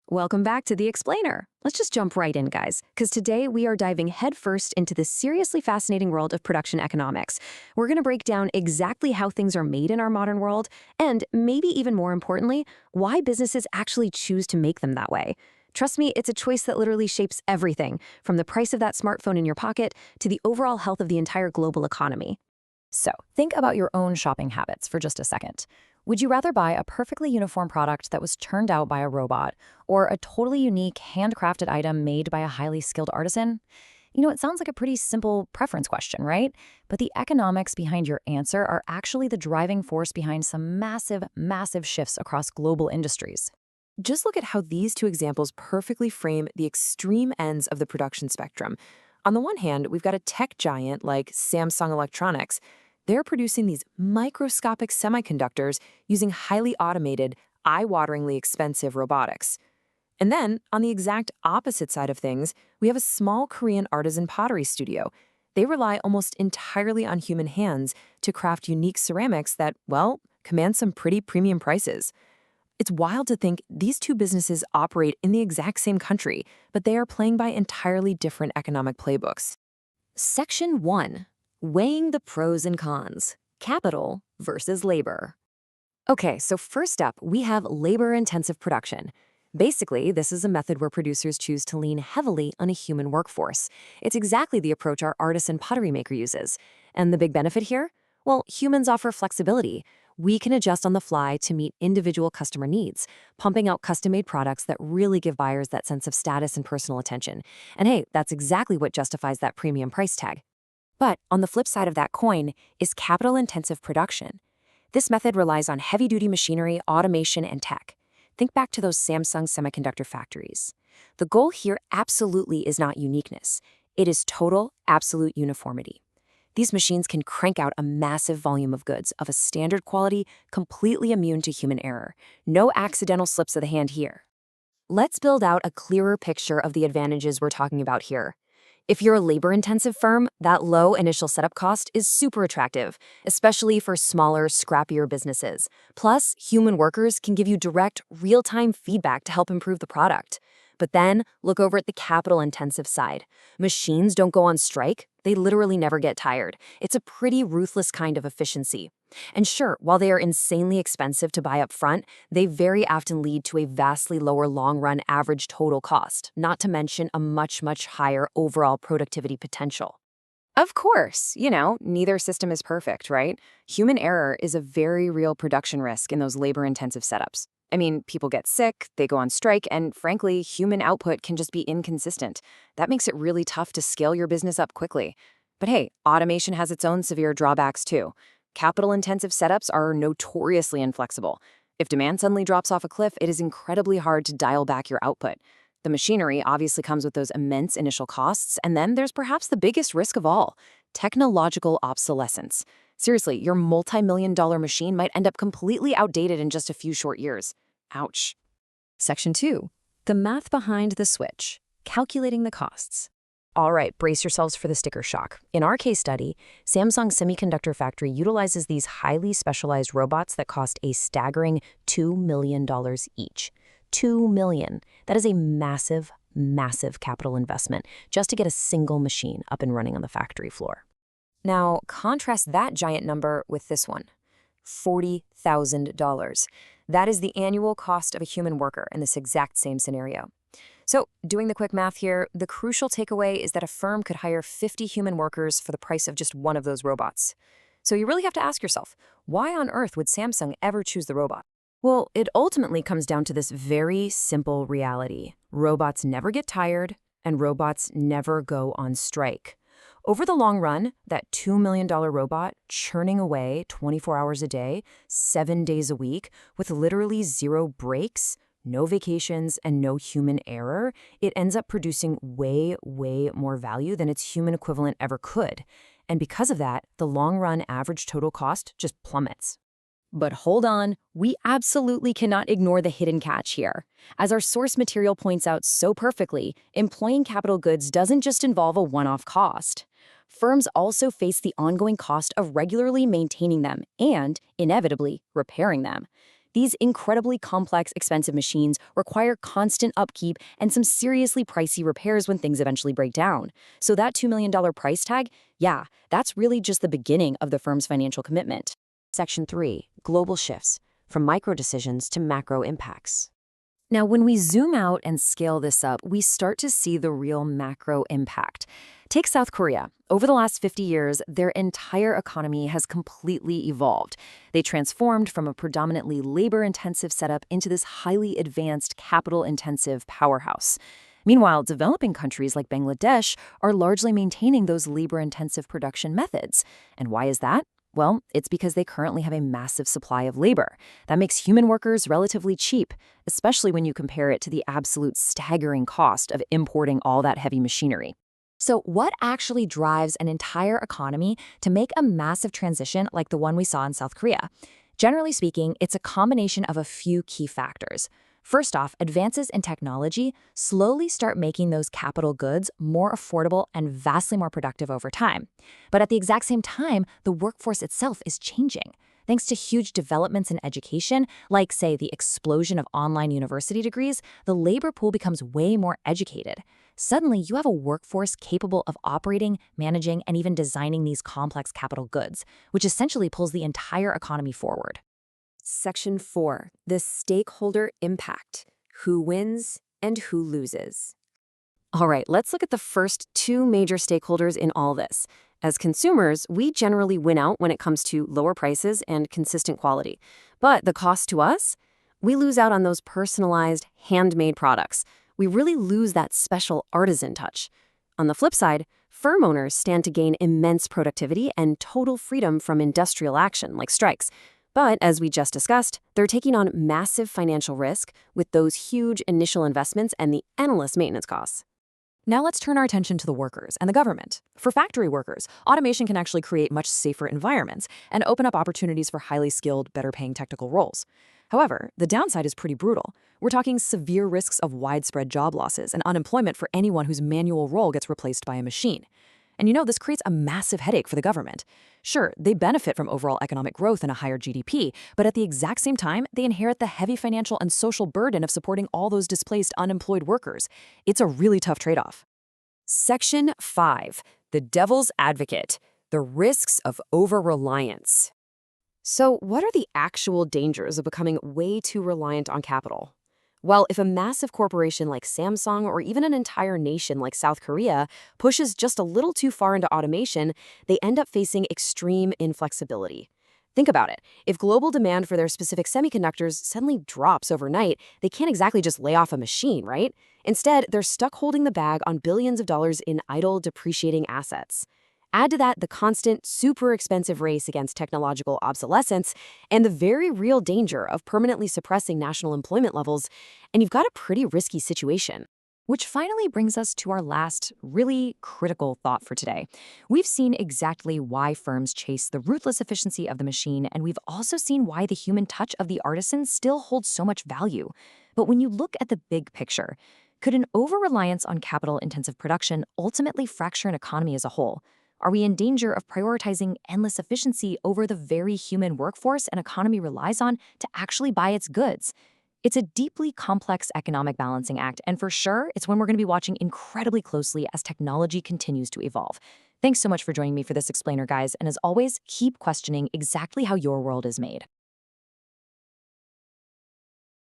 Welcome back to The Explainer. Let's just jump right in, guys, because today we are diving headfirst into the seriously fascinating world of production economics. We're going to break down exactly how things are made in our modern world, and maybe even more importantly, why businesses actually choose to make them that way. Trust me, it's a choice that literally shapes everything, from the price of that smartphone in your pocket to the overall health of the entire global economy. So, think about your own shopping habits for just a second. Would you rather buy a perfectly uniform product that was churned out by a robot, or a totally unique, handcrafted item made by a highly skilled artisan? It sounds like a pretty simple preference question, right? But the economics behind your answer are actually the driving force behind some massive, massive shifts across global industries. Just look at how these two examples perfectly frame the extreme ends of the production spectrum. On the one hand, we've got a tech giant like Samsung Electronics. They're producing these microscopic semiconductors using highly automated, eye-wateringly expensive robotics. And then, on the exact opposite side of things, we have a small Korean artisan pottery studio. They rely almost entirely on human hands to craft unique ceramics that, well, command some pretty premium prices. It's wild to think these two businesses operate in the exact same country, but they are playing by entirely different economic playbooks. Section 1. Weighing the pros and cons. Capital versus labor. Okay, so first up, we have labor-intensive production. Basically, this is a method where producers choose to lean heavily on a human workforce. It's exactly the approach our artisan pottery maker uses. And the big benefit here? Well, humans offer flexibility. We can adjust on the fly to meet individual customer needs, pumping out custom-made products that really give buyers that sense of status and personal attention. And hey, that's exactly what justifies that premium price tag. But on the flip side of that coin is capital-intensive production. This method relies on heavy-duty machinery, automation, and tech. Think back to those Samsung semiconductor factories. The goal here absolutely is not uniqueness. It is total, absolute uniformity. These machines can crank out a massive volume of goods of a standard quality, completely immune to human error. No accidental slips of the hand here. Let's build out a clearer picture of the advantages we're talking about here. If you're a labor-intensive firm, that low initial setup cost is super attractive, especially for smaller, scrappier businesses. Plus, human workers can give you direct, real-time feedback to help improve the product. But then, look over at the capital-intensive side. Machines don't go on strike. They literally never get tired. It's a pretty ruthless kind of efficiency. And sure, while they are insanely expensive to buy up front, they very often lead to a vastly lower long-run average total cost, not to mention a much, much higher overall productivity potential. Of course, neither system is perfect, right? Human error is a very real production risk in those labor-intensive setups. I mean, people get sick, they go on strike, and frankly, human output can just be inconsistent. That makes it really tough to scale your business up quickly. But hey, automation has its own severe drawbacks too. Capital-intensive setups are notoriously inflexible. If demand suddenly drops off a cliff, it is incredibly hard to dial back your output. The machinery obviously comes with those immense initial costs, and then there's perhaps the biggest risk of all, technological obsolescence. Seriously, your multi-million-dollar machine might end up completely outdated in just a few short years. Ouch. Section 2. The math behind the switch. Calculating the costs. All right, brace yourselves for the sticker shock. In our case study, Samsung Semiconductor Factory utilizes these highly specialized robots that cost a staggering $2 million each. $2 million. That is a massive, massive capital investment just to get a single machine up and running on the factory floor. Now, contrast that giant number with this one, $40,000. That is the annual cost of a human worker in this exact same scenario. So, doing the quick math here, the crucial takeaway is that a firm could hire 50 human workers for the price of just one of those robots. So you really have to ask yourself, why on earth would Samsung ever choose the robot? Well, it ultimately comes down to this very simple reality. Robots never get tired, and robots never go on strike. Over the long run, that $2 million robot churning away 24 hours a day, 7 days a week, with literally zero breaks, no vacations, and no human error, it ends up producing way, way more value than its human equivalent ever could. And because of that, the long-run average total cost just plummets. But hold on, we absolutely cannot ignore the hidden catch here. As our source material points out so perfectly, employing capital goods doesn't just involve a one-off cost. Firms also face the ongoing cost of regularly maintaining them and, inevitably, repairing them. These incredibly complex, expensive machines require constant upkeep and some seriously pricey repairs when things eventually break down. So that $2 million price tag, yeah, that's really just the beginning of the firm's financial commitment. Section 3. Global shifts, from micro decisions to macro impacts. Now, when we zoom out and scale this up, we start to see the real macro impact. Take South Korea. Over the last 50 years, their entire economy has completely evolved. They transformed from a predominantly labor-intensive setup into this highly advanced, capital-intensive powerhouse. Meanwhile, developing countries like Bangladesh are largely maintaining those labor-intensive production methods. And why is that? Well, it's because they currently have a massive supply of labor. That makes human workers relatively cheap, especially when you compare it to the absolute staggering cost of importing all that heavy machinery. So what actually drives an entire economy to make a massive transition like the one we saw in South Korea? Generally speaking, it's a combination of a few key factors. First off, advances in technology slowly start making those capital goods more affordable and vastly more productive over time. But at the exact same time, the workforce itself is changing. Thanks to huge developments in education, like, say, the explosion of online university degrees, the labor pool becomes way more educated. Suddenly, you have a workforce capable of operating, managing, and even designing these complex capital goods, which essentially pulls the entire economy forward. Section 4. The stakeholder impact. Who wins and who loses. All right, let's look at the first two major stakeholders in all this. As consumers, we generally win out when it comes to lower prices and consistent quality. But the cost to us? We lose out on those personalized, handmade products. We really lose that special artisan touch. On the flip side, firm owners stand to gain immense productivity and total freedom from industrial action, like strikes. But as we just discussed, they're taking on massive financial risk with those huge initial investments and the endless maintenance costs. Now let's turn our attention to the workers and the government. For factory workers, automation can actually create much safer environments and open up opportunities for highly skilled, better-paying technical roles. However, the downside is pretty brutal. We're talking severe risks of widespread job losses and unemployment for anyone whose manual role gets replaced by a machine. And this creates a massive headache for the government. Sure, they benefit from overall economic growth and a higher GDP, but at the exact same time, they inherit the heavy financial and social burden of supporting all those displaced, unemployed workers. It's a really tough trade-off. Section 5. The Devil's Advocate. The risks of over-reliance. So, what are the actual dangers of becoming way too reliant on capital? Well, if a massive corporation like Samsung or even an entire nation like South Korea pushes just a little too far into automation, they end up facing extreme inflexibility. Think about it. If global demand for their specific semiconductors suddenly drops overnight, they can't exactly just lay off a machine, right? Instead, they're stuck holding the bag on billions of dollars in idle, depreciating assets. Add to that the constant, super expensive race against technological obsolescence and the very real danger of permanently suppressing national employment levels, and you've got a pretty risky situation. Which finally brings us to our last, really critical thought for today. We've seen exactly why firms chase the ruthless efficiency of the machine, and we've also seen why the human touch of the artisan still holds so much value. But when you look at the big picture, could an over-reliance on capital-intensive production ultimately fracture an economy as a whole? Are we in danger of prioritizing endless efficiency over the very human workforce an economy relies on to actually buy its goods? It's a deeply complex economic balancing act, and for sure, it's one we're going to be watching incredibly closely as technology continues to evolve. Thanks so much for joining me for this explainer, guys, and as always, keep questioning exactly how your world is made.